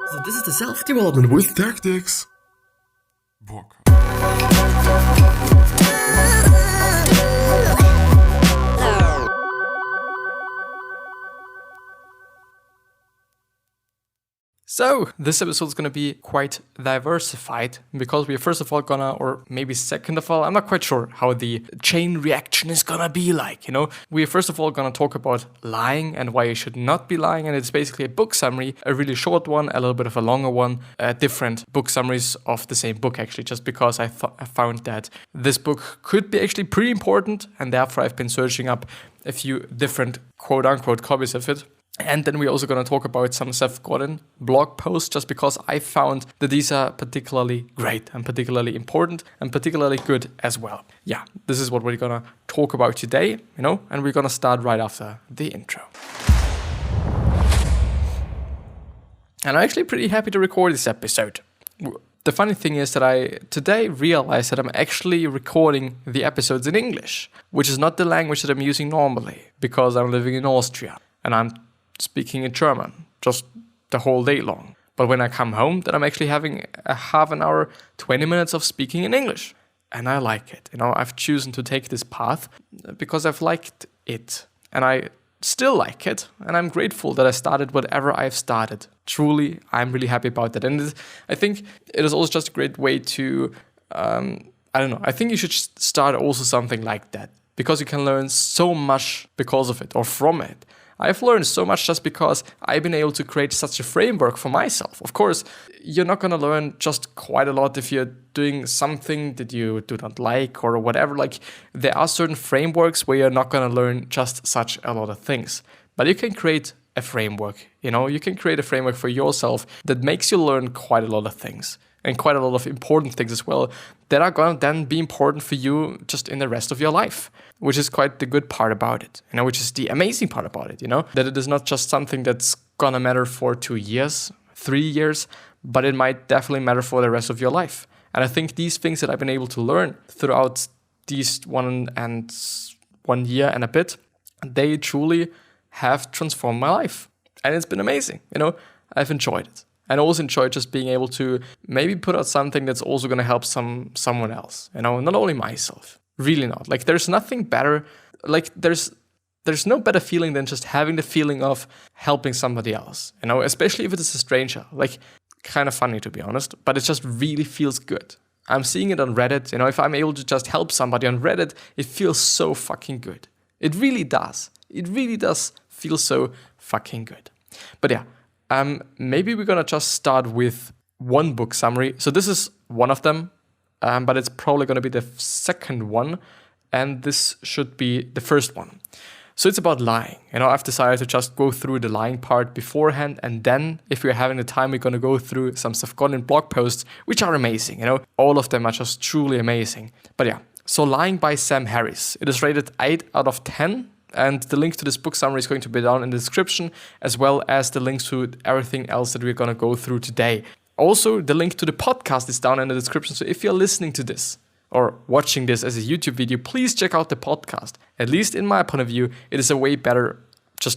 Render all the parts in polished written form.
So this is the self-development with tactics book. So, this episode is going to be quite diversified because we're first of all gonna, or maybe second of all, I'm not quite sure how the chain reaction is gonna be like, We're first of all gonna talk about lying and why you should not be lying, and it's basically a book summary, a really short one, a little bit of a longer one, different book summaries of the same book actually, just because I found that this book could be actually pretty important, and therefore I've been searching up a few different quote-unquote copies of it. And then we're also going to talk about some Seth Godin blog posts, just because I found that these are particularly great and particularly important and particularly good as well. Yeah, this is what we're going to talk about today, and we're going to start right after the intro. And I'm actually pretty happy to record this episode. The funny thing is that I today realized that I'm actually recording the episodes in English, which is not the language that I'm using normally, because I'm living in Austria and I'm speaking in German just the whole day long. But when I come home, then I'm actually having a half an hour, 20 minutes of speaking in English. And I like it. I've chosen to take this path because I've liked it. And I still like it. And I'm grateful that I started whatever I've started. Truly, I'm really happy about that. And I think it is also just a great way to, I think you should start also something like that, because you can learn so much because of it or from it. I've learned so much just because I've been able to create such a framework for myself. Of course, you're not going to learn just quite a lot if you're doing something that you do not like or whatever. Like, there are certain frameworks where you're not going to learn just such a lot of things. But you can create a framework, you can create a framework for yourself that makes you learn quite a lot of things. And quite a lot of important things as well that are going to then be important for you just in the rest of your life, which is quite the good part about it, which is the amazing part about it, that it is not just something that's going to matter for 2 years, 3 years, but it might definitely matter for the rest of your life. And I think these things that I've been able to learn throughout these 1 year and a bit, they truly have transformed my life. And it's been amazing, I've enjoyed it. And I also enjoy just being able to maybe put out something that's also going to help someone else, not only myself. Really not. Like, there's nothing better. Like, there's no better feeling than just having the feeling of helping somebody else, especially if it is a stranger. Like, kind of funny, to be honest, but it just really feels good. I'm seeing it on Reddit. If I'm able to just help somebody on Reddit, it feels so fucking good. It really does. It really does feel so fucking good. But yeah. Maybe we're gonna just start with one book summary. So this is one of them, but it's probably gonna be the second one, and this should be the first one. So it's about lying. I've decided to just go through the lying part beforehand, and then if we're having the time, we're gonna go through some Seth Godin blog posts, which are amazing. All of them are just truly amazing. But yeah, so Lying by Sam Harris. It is rated 8 out of 10. And the link to this book summary is going to be down in the description, as well as the links to everything else that we're going to go through today. Also, the link to the podcast is down in the description. So if you're listening to this or watching this as a YouTube video, please check out the podcast. At least in my point of view, it is a way better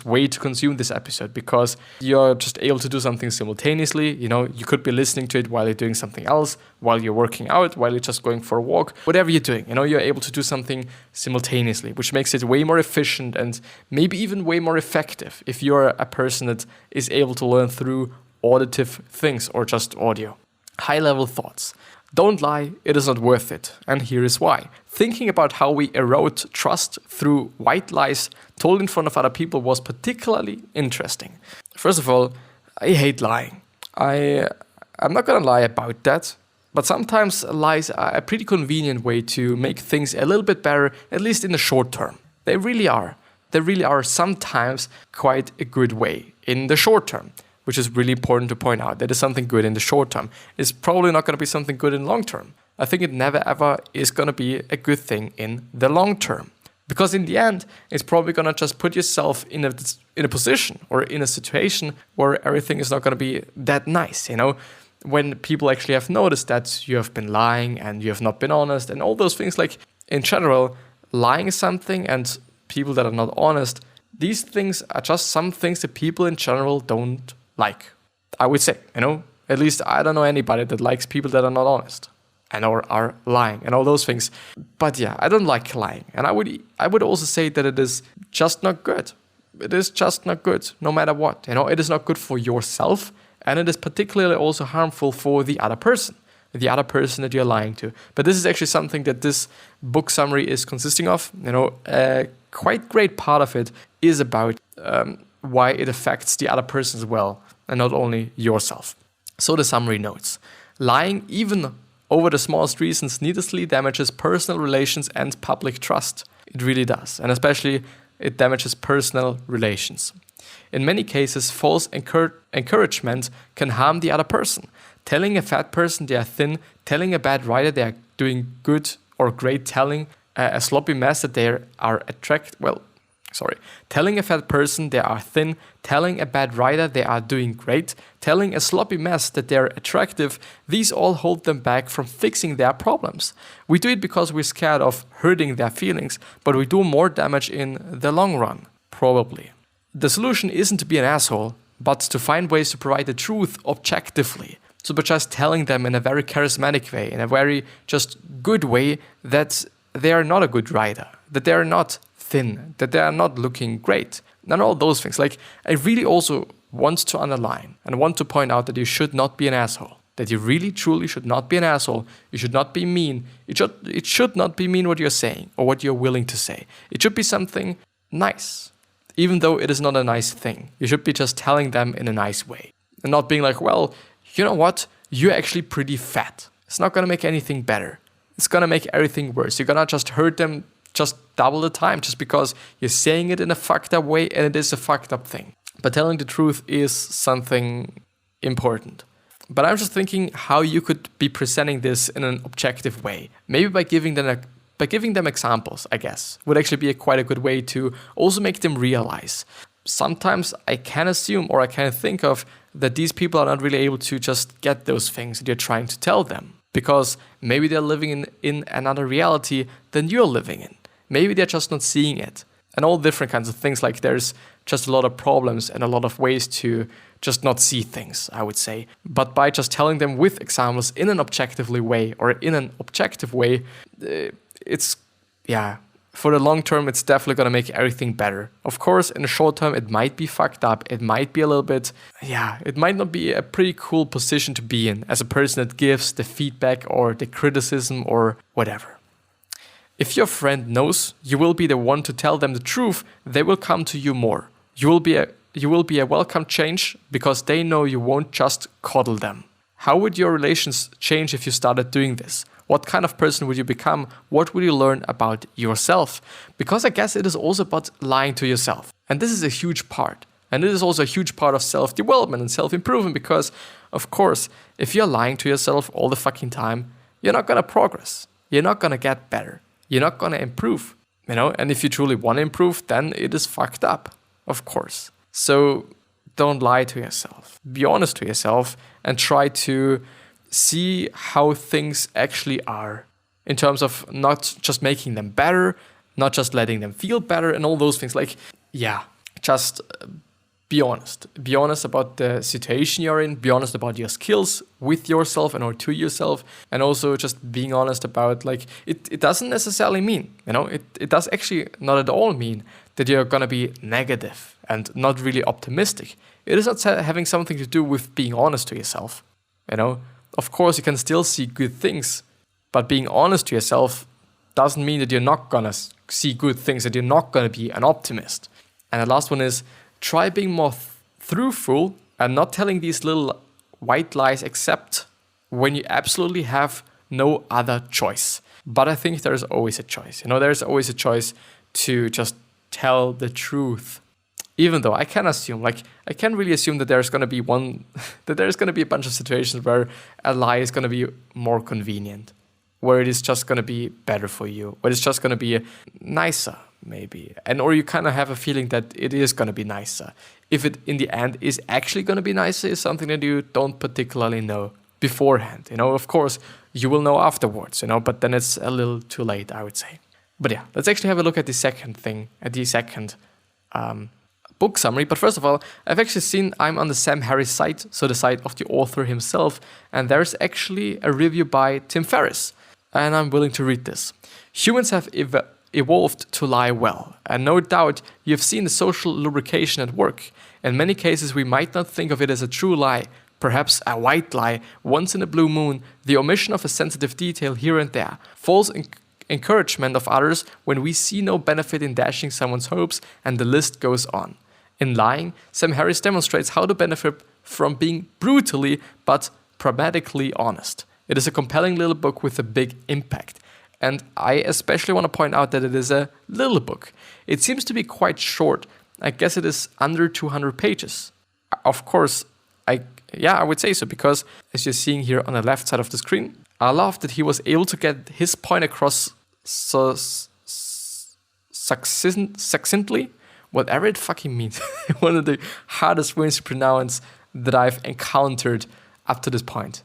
way to consume this episode, because you're just able to do something simultaneously. You could be listening to it while you're doing something else, while you're working out, while you're just going for a walk, whatever you're doing. You're able to do something simultaneously, which makes it way more efficient and maybe even way more effective if you're a person that is able to learn through auditive things or just audio. High-level thoughts. Don't lie, it is not worth it. And here is why. Thinking about how we erode trust through white lies told in front of other people was particularly interesting. First of all, I hate lying. I'm not gonna lie about that, but sometimes lies are a pretty convenient way to make things a little bit better, at least in the short term. They really are. They really are sometimes quite a good way in the short term, which is really important to point out. That is something good in the short term. It's probably not going to be something good in the long term. I think it never ever is going to be a good thing in the long term. Because in the end, it's probably going to just put yourself in a position or in a situation where everything is not going to be that nice, When people actually have noticed that you have been lying and you have not been honest and all those things. Like, in general, lying is something, and people that are not honest, these things are just some things that people in general don't like. I would say, at least I don't know anybody that likes people that are not honest and or are lying and all those things. But yeah, I don't like lying. And I would also say that it is just not good. It is just not good, no matter what. It is not good for yourself, and it is particularly also harmful for the other person that you're lying to. But this is actually something that this book summary is consisting of. A quite great part of it is about why it affects the other person as well, and not only yourself. So the summary notes: lying, even over the smallest reasons, needlessly damages personal relations and public trust. It really does, and especially it damages personal relations. In many cases, false encouragement can harm the other person. Telling a fat person they are thin, telling a bad writer they are doing good or great, telling a sloppy mess that they are telling a fat person they are thin, telling a bad writer they are doing great, telling a sloppy mess that they are attractive, these all hold them back from fixing their problems. We do it because we're scared of hurting their feelings, but we do more damage in the long run, probably. The solution isn't to be an asshole, but to find ways to provide the truth objectively. So by just telling them in a very charismatic way, in a very just good way, that they are not a good writer, that they are not thin, that they are not looking great, and all those things. I really also want to underline and want to point out that you should not be an asshole, that you really truly should not be an asshole. You should not be mean. It should not be mean what you're saying or what you're willing to say. It should be something nice, even though it is not a nice thing. You should be just telling them in a nice way and not being like, well, you know what? You're actually pretty fat. It's not going to make anything better. It's going to make everything worse. You're going to just hurt them just double the time just because you're saying it in a fucked up way, and it is a fucked up thing. But telling the truth is something important. But I'm just thinking how you could be presenting this in an objective way. Maybe by giving them examples, I guess, would actually be quite a good way to also make them realize. Sometimes I can assume or I can think of that these people are not really able to just get those things that you're trying to tell them, because maybe they're living in another reality than you're living in. Maybe they're just not seeing it. And all different kinds of things. There's just a lot of problems and a lot of ways to just not see things, I would say. But by just telling them with examples in an objective way, for the long term, it's definitely going to make everything better. Of course, in the short term, it might be fucked up. It might be a little bit, it might not be a pretty cool position to be in as a person that gives the feedback or the criticism or whatever. If your friend knows you will be the one to tell them the truth, they will come to you more. You will be a welcome change because they know you won't just coddle them. How would your relations change if you started doing this? What kind of person would you become? What would you learn about yourself? Because I guess it is also about lying to yourself. And this is a huge part. And it is also a huge part of self-development and self-improvement because, of course, if you're lying to yourself all the fucking time, you're not going to progress. You're not going to get better. You're not going to improve. And if you truly want to improve, then it is fucked up, of course. So don't lie to yourself. Be honest to yourself and try to see how things actually are in terms of not just making them better, not just letting them feel better and all those things. Just be honest. Be honest about the situation you're in. Be honest about your skills with yourself and or to yourself. And also just being honest about it doesn't necessarily mean, it does actually not at all mean that you're going to be negative and not really optimistic. It is not having something to do with being honest to yourself. Of course, you can still see good things, but being honest to yourself doesn't mean that you're not going to see good things, that you're not going to be an optimist. And the last one is try being more truthful and not telling these little white lies except when you absolutely have no other choice. But I think there's always a choice. There's always a choice to just tell the truth. Even though I can assume, I can really assume that there's going to be a bunch of situations where a lie is going to be more convenient, where it is just going to be better for you, where it's just going to be nicer, maybe. Or you kind of have a feeling that it is going to be nicer. If it, in the end, is actually going to be nicer is something that you don't particularly know beforehand. Of course, you will know afterwards, but then it's a little too late, I would say. But yeah, let's actually have a look at the second thing, at the second book summary. But first of all, I've actually seen I'm on the Sam Harris site, so the site of the author himself, and there's actually a review by Tim Ferriss, and I'm willing to read this. Humans have evolved to lie well, and no doubt you've seen the social lubrication at work. In many cases, we might not think of it as a true lie, perhaps a white lie, once in a blue moon, the omission of a sensitive detail here and there, false encouragement of others when we see no benefit in dashing someone's hopes, and the list goes on. In Lying, Sam Harris demonstrates how to benefit from being brutally but pragmatically honest. It is a compelling little book with a big impact. And I especially want to point out that it is a little book. It seems to be quite short. I guess it is under 200 pages. Of course, I would say so, because as you're seeing here on the left side of the screen, I love that he was able to get his point across so succinctly, whatever it fucking means. One of the hardest words to pronounce that I've encountered up to this point,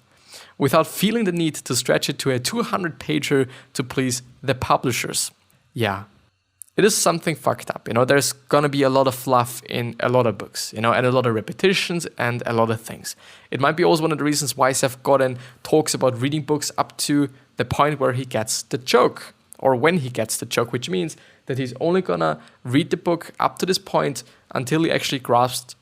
without feeling the need to stretch it to a 200-pager to please the publishers. Yeah, it is something fucked up. There's gonna be a lot of fluff in a lot of books, and a lot of repetitions and a lot of things. It might be also one of the reasons why Seth Godin talks about reading books up to the point where he gets the joke, or when he gets the joke, which means that he's only gonna read the book up to this point until he actually grasps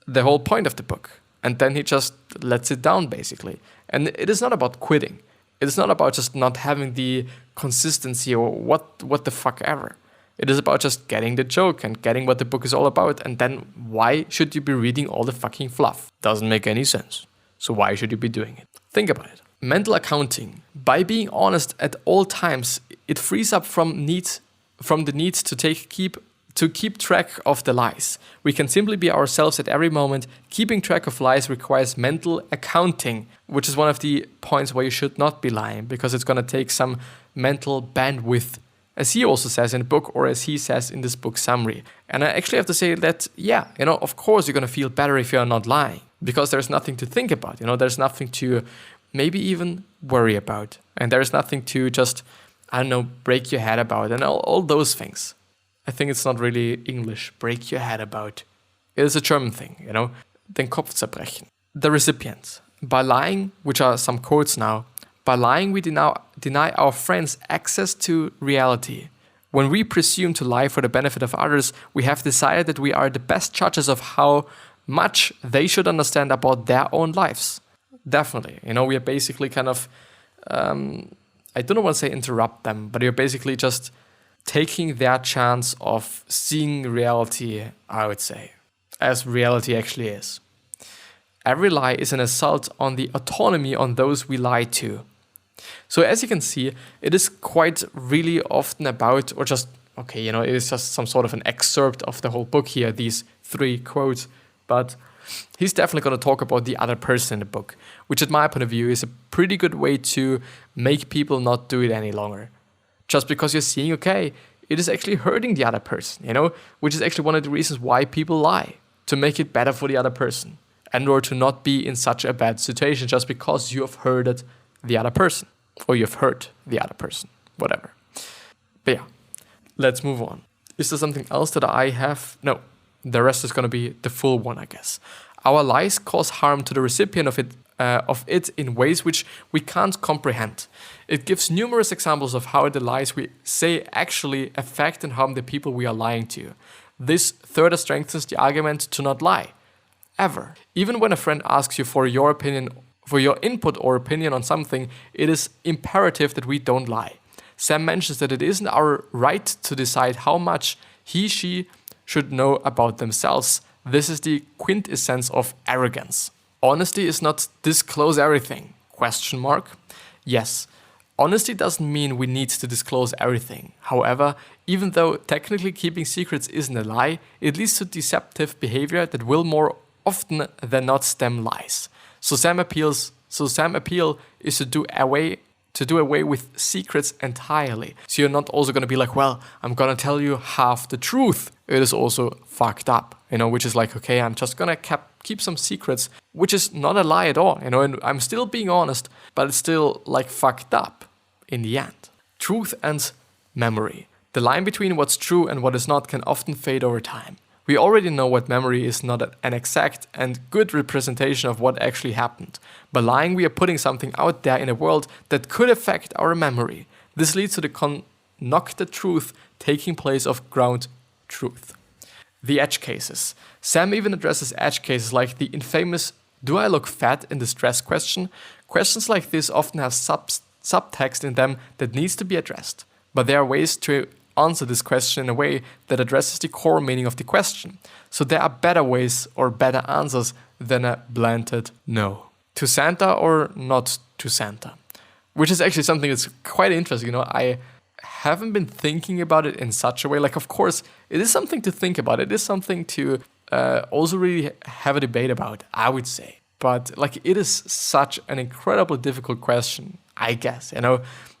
the whole point of the book. And then he just lets it down, basically. And it is not about quitting. It is not about just not having the consistency or what the fuck ever. It is about just getting the joke and getting what the book is all about. And then why should you be reading all the fucking fluff? Doesn't make any sense. So why should you be doing it? Think about it. Mental accounting. By being honest at all times, it frees up from the need to keep track of the lies. We can simply be ourselves at every moment. Keeping track of lies requires mental accounting, which is one of the points where you should not be lying, because it's going to take some mental bandwidth, as he also says in the book, or as he says in this book summary. And I actually have to say that, of course you're going to feel better if you're not lying, because there's nothing to think about. There's nothing to maybe even worry about. And there's nothing to just, break your head about and all those things. I think it's not really English, break your head about. It is a German thing, den Kopf zerbrechen. The recipient. By lying, which are some quotes now, by lying we deny our friends access to reality. When we presume to lie for the benefit of others, we have decided that we are the best judges of how much they should understand about their own lives. Definitely. We are basically kind of, I don't want to say interrupt them, but you're basically just taking their chance of seeing reality, I would say, as reality actually is. Every lie is an assault on the autonomy on those we lie to. So as you can see, it is quite really often about, or just, it is just some sort of an excerpt of the whole book here, these 3 quotes, but he's definitely going to talk about the other person in the book, which at my point of view is a pretty good way to make people not do it any longer. Just because you're seeing, it is actually hurting the other person, which is actually one of the reasons why people lie, to make it better for the other person, and or to not be in such a bad situation just because you have hurted the other person, or you've hurt the other person, whatever. But yeah, let's move on. Is there something else that I have? No, the rest is going to be the full one, I guess. Our lies cause harm to the recipient of it in ways which we can't comprehend. It gives numerous examples of how the lies we say actually affect and harm the people we are lying to. This further strengthens the argument to not lie, ever. Even when a friend asks you for your input or opinion on something, it is imperative that we don't lie. Sam mentions that it isn't our right to decide how much she should know about themselves. This is the quintessence of arrogance. Honesty is not disclose everything, ? Yes, honesty doesn't mean we need to disclose everything. However, even though technically keeping secrets isn't a lie, it leads to deceptive behavior that will more often than not stem lies. So Sam's appeal is to do away with secrets entirely. So you're not also going to be like, well, I'm going to tell you half the truth. It is also fucked up, which is like, okay, I'm just going to keep some secrets, which is not a lie at all, and I'm still being honest, but it's still like fucked up in the end. Truth and memory. The line between what's true and what is not can often fade over time. We already know what memory is not an exact and good representation of what actually happened. By lying, we are putting something out there in a world that could affect our memory. This leads to the connected truth taking place of ground truth. The edge cases. Sam even addresses edge cases like the infamous "Do I look fat?" in the stress question. Questions like this often have subtext in them that needs to be addressed. But there are ways to answer this question in a way that addresses the core meaning of the question. So there are better ways or better answers than a blanket no. To Santa or not to Santa? Which is actually something that's quite interesting. I haven't been thinking about it in such a way. Like, of course, it is something to think about. It is something to also really have a debate about, I would say. But it is such an incredibly difficult question, I guess.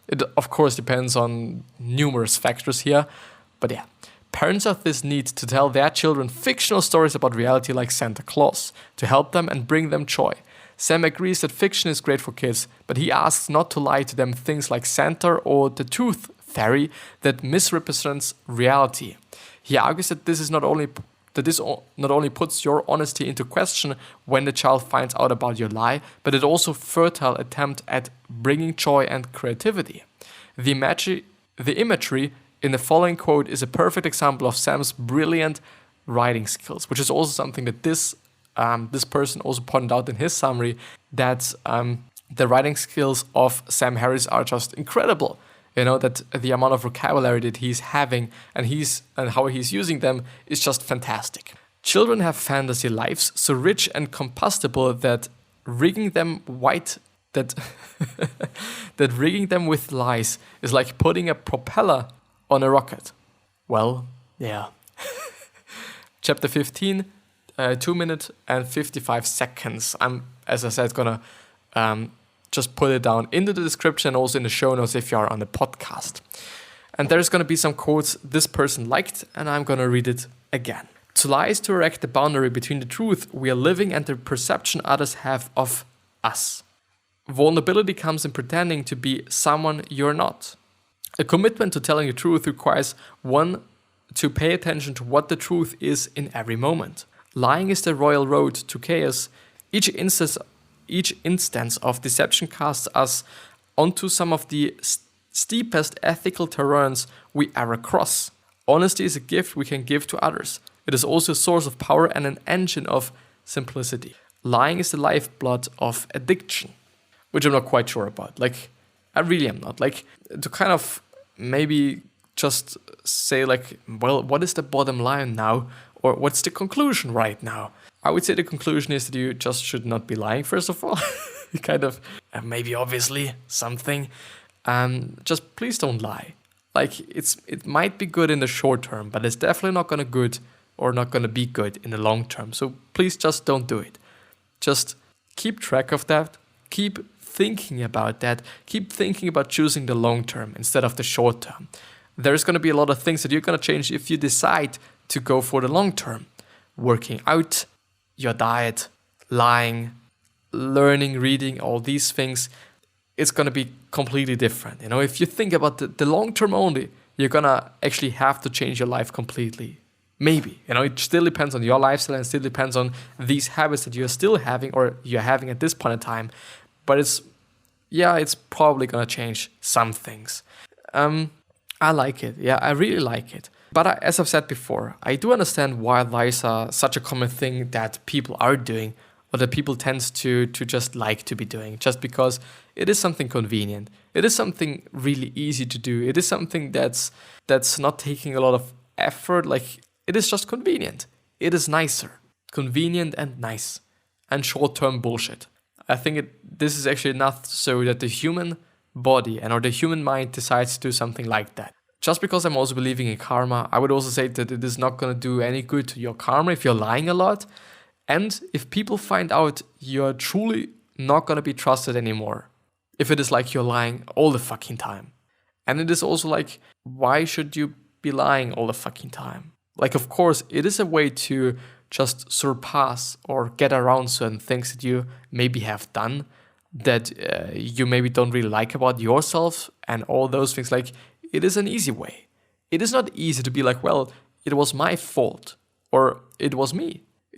It of course depends on numerous factors here. But yeah, parents have this need to tell their children fictional stories about reality like Santa Claus to help them and bring them joy. Sam agrees that fiction is great for kids, but he asks not to lie to them things like Santa or the tooth fairy that misrepresents reality. He argues that this not only puts your honesty into question when the child finds out about your lie, but it also fertile attempt at bringing joy and creativity. The imagery in the following quote is a perfect example of Sam's brilliant writing skills, which is also something that this person also pointed out in his summary, that the writing skills of Sam Harris are just incredible. That the amount of vocabulary that he's having and how he's using them is just fantastic. Children have fantasy lives so rich and combustible that rigging them with lies is like putting a propeller on a rocket. Well, yeah. Chapter 15, 2 minutes and 55 seconds. I'm, as I said, gonna just put it down into the description and also in the show notes if you are on the podcast. And there's going to be some quotes this person liked, and I'm going to read it again. To lie is to erect the boundary between the truth we are living and the perception others have of us. Vulnerability comes in pretending to be someone you're not. A commitment to telling the truth requires one to pay attention to what the truth is in every moment. Lying is the royal road to chaos. Each instance of deception casts us onto some of the steepest ethical terrains we ever cross. Honesty is a gift we can give to others. It is also a source of power and an engine of simplicity. Lying is the lifeblood of addiction, which I'm not quite sure about. I really am not. To kind of maybe just say well, what is the bottom line now? Or what's the conclusion right now? I would say the conclusion is that you just should not be lying, first of all. Maybe obviously something. Just please don't lie. It might be good in the short term, but it's definitely not gonna be good in the long term. So please just don't do it. Just keep track of that. Keep thinking about that. Keep thinking about choosing the long term instead of the short term. There's gonna be a lot of things that you're gonna change if you decide to go for the long term. Working out, your diet, lying, learning, reading, all these things, it's going to be completely different. If you think about the long term only, you're going to actually have to change your life completely. Maybe. It still depends on your lifestyle and still depends on these habits that you're still having or you're having at this point in time. But it's probably going to change some things. I like it. Yeah, I really like it. But as I've said before, I do understand why lies are such a common thing that people are doing or that people tend to just like to be doing, just because it is something convenient. It is something really easy to do. It is something that's not taking a lot of effort. It is just convenient. It is nicer. Convenient and nice. And short-term bullshit. I think this is actually enough so that the human body or the human mind decides to do something like that. Just because I'm also believing in karma, I would also say that it is not going to do any good to your karma if you're lying a lot. And if people find out you're truly not going to be trusted anymore. If it is you're lying all the fucking time. And it is also why should you be lying all the fucking time? Of course, it is a way to just surpass or get around certain things that you maybe have done that you maybe don't really like about yourself and all those things. It is an easy way. it is not easy to be like, well, it was my fault, or it was me.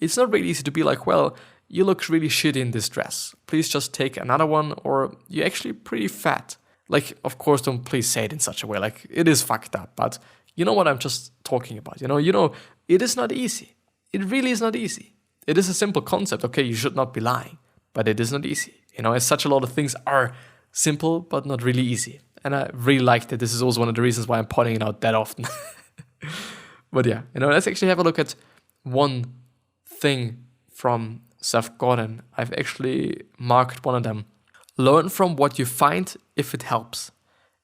It's not really easy to be like, well, you look really shitty in this dress. Please just take another one, or you're actually pretty fat. Like, of course, don't please say it in such a way. Like, it is fucked up, but you know what I'm just talking about. It is not easy. It really is not easy. It is a simple concept. Okay, you should not be lying, but it is not easy. As such, a lot of things are simple, but not really easy. And I really like that. This is also one of the reasons why I'm pointing it out that often. But yeah, let's actually have a look at one thing from Seth Godin. I've actually marked one of them. Learn from what you find if it helps.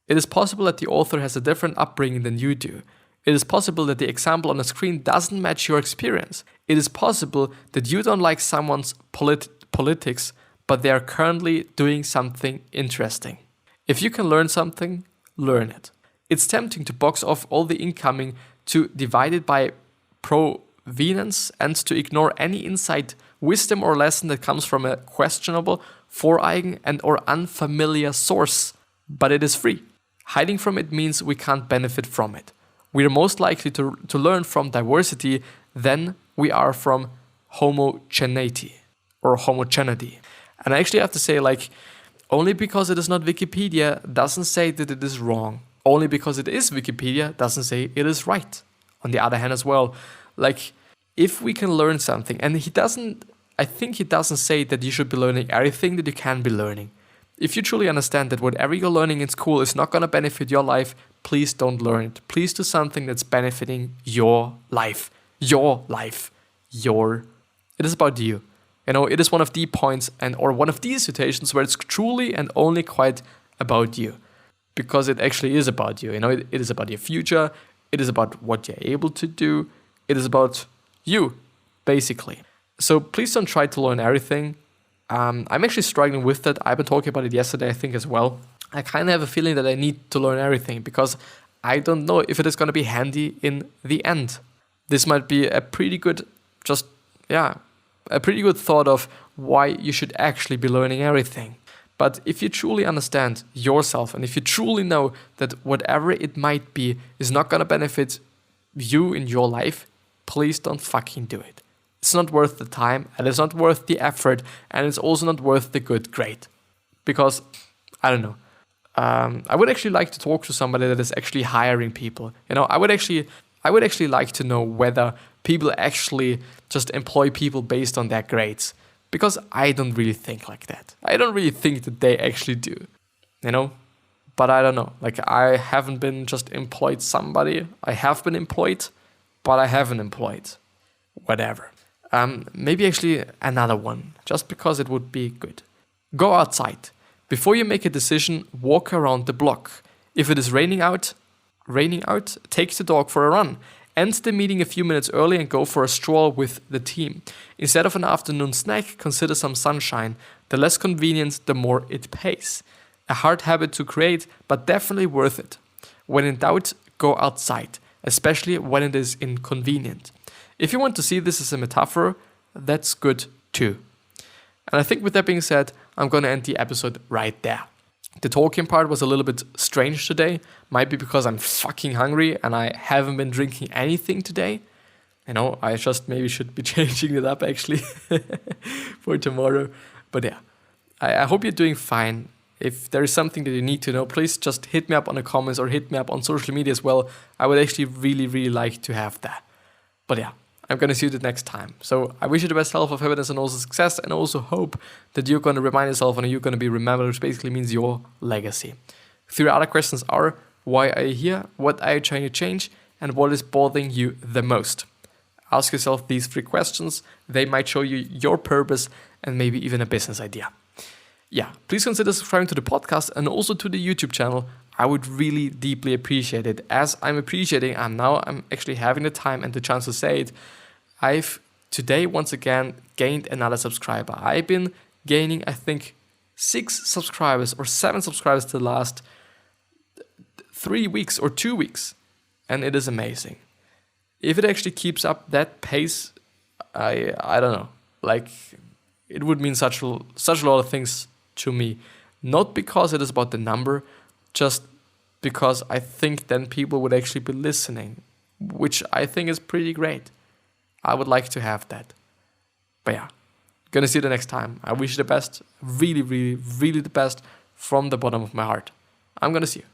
It is possible that the author has a different upbringing than you do. It is possible that the example on the screen doesn't match your experience. It is possible that you don't like someone's politics, but they are currently doing something interesting. If you can learn something, learn it. It's tempting to box off all the incoming, to divide it by provenance, and to ignore any insight, wisdom, or lesson that comes from a questionable, foreign, and or unfamiliar source. But it is free. Hiding from it means we can't benefit from it. We are most likely to learn from diversity than we are from homogeneity or homogeneity. And I actually have to say, only because it is not Wikipedia doesn't say that it is wrong. Only because it is Wikipedia doesn't say it is right. On the other hand as well, if we can learn something, and I think he doesn't say that you should be learning everything that you can be learning. If you truly understand that whatever you're learning in school is not going to benefit your life, please don't learn it. Please do something that's benefiting your life. Your life. It is about you. It is one of the points or one of these situations where it's truly and only quite about you. Because it actually is about you. It is about your future. It is about what you're able to do. It is about you, basically. So please don't try to learn everything. I'm actually struggling with that. I've been talking about it yesterday, I think, as well. I kind of have a feeling that I need to learn everything because I don't know if it is going to be handy in the end. This might be a pretty good thought of why you should actually be learning everything. But if you truly understand yourself, and if you truly know that whatever it might be is not going to benefit you in your life, please don't fucking do it. It's not worth the time, and it's not worth the effort, and it's also not worth the good grade. Because, I don't know, I would actually like to talk to somebody that is actually hiring people. I would actually like to know whether people actually just employ people based on their grades. Because I don't really think like that. I don't really think that they actually do. But I don't know. I haven't been just employed somebody. I have been employed, but I haven't employed. Whatever. Maybe actually another one, just because it would be good. Go outside. Before you make a decision, walk around the block. If it is raining out, take the dog for a run. End the meeting a few minutes early and go for a stroll with the team. Instead of an afternoon snack, consider some sunshine. The less convenient, the more it pays. A hard habit to create, but definitely worth it. When in doubt, go outside, especially when it is inconvenient. If you want to see this as a metaphor, that's good too. And I think with that being said, I'm going to end the episode right there. The talking part was a little bit strange today. Might be because I'm fucking hungry and I haven't been drinking anything today. I just maybe should be changing it up actually for tomorrow. But yeah, I hope you're doing fine. If there is something that you need to know, please just hit me up on the comments or hit me up on social media as well. I would actually really, really like to have that. But yeah, I'm going to see you the next time. So I wish you the best health of happiness and also success, and also hope that you're going to remind yourself and you're going to be remembered, which basically means your legacy. 3 other questions are: why are you here? What are you trying to change? And what is bothering you the most? Ask yourself these 3 questions. They might show you your purpose and maybe even a business idea. Yeah, please consider subscribing to the podcast and also to the YouTube channel. I would really deeply appreciate it. As I'm actually having the time and the chance to say it. I've today once again gained another subscriber. I've been gaining, I think, 6 subscribers or 7 subscribers the last 3 weeks or 2 weeks. And it is amazing. If it actually keeps up that pace, I don't know. It would mean such a lot of things to me. Not because it is about the number, just because I think then people would actually be listening, which I think is pretty great. I would like to have that. But yeah, gonna see you the next time. I wish you the best, really, really, really the best from the bottom of my heart. I'm gonna see you.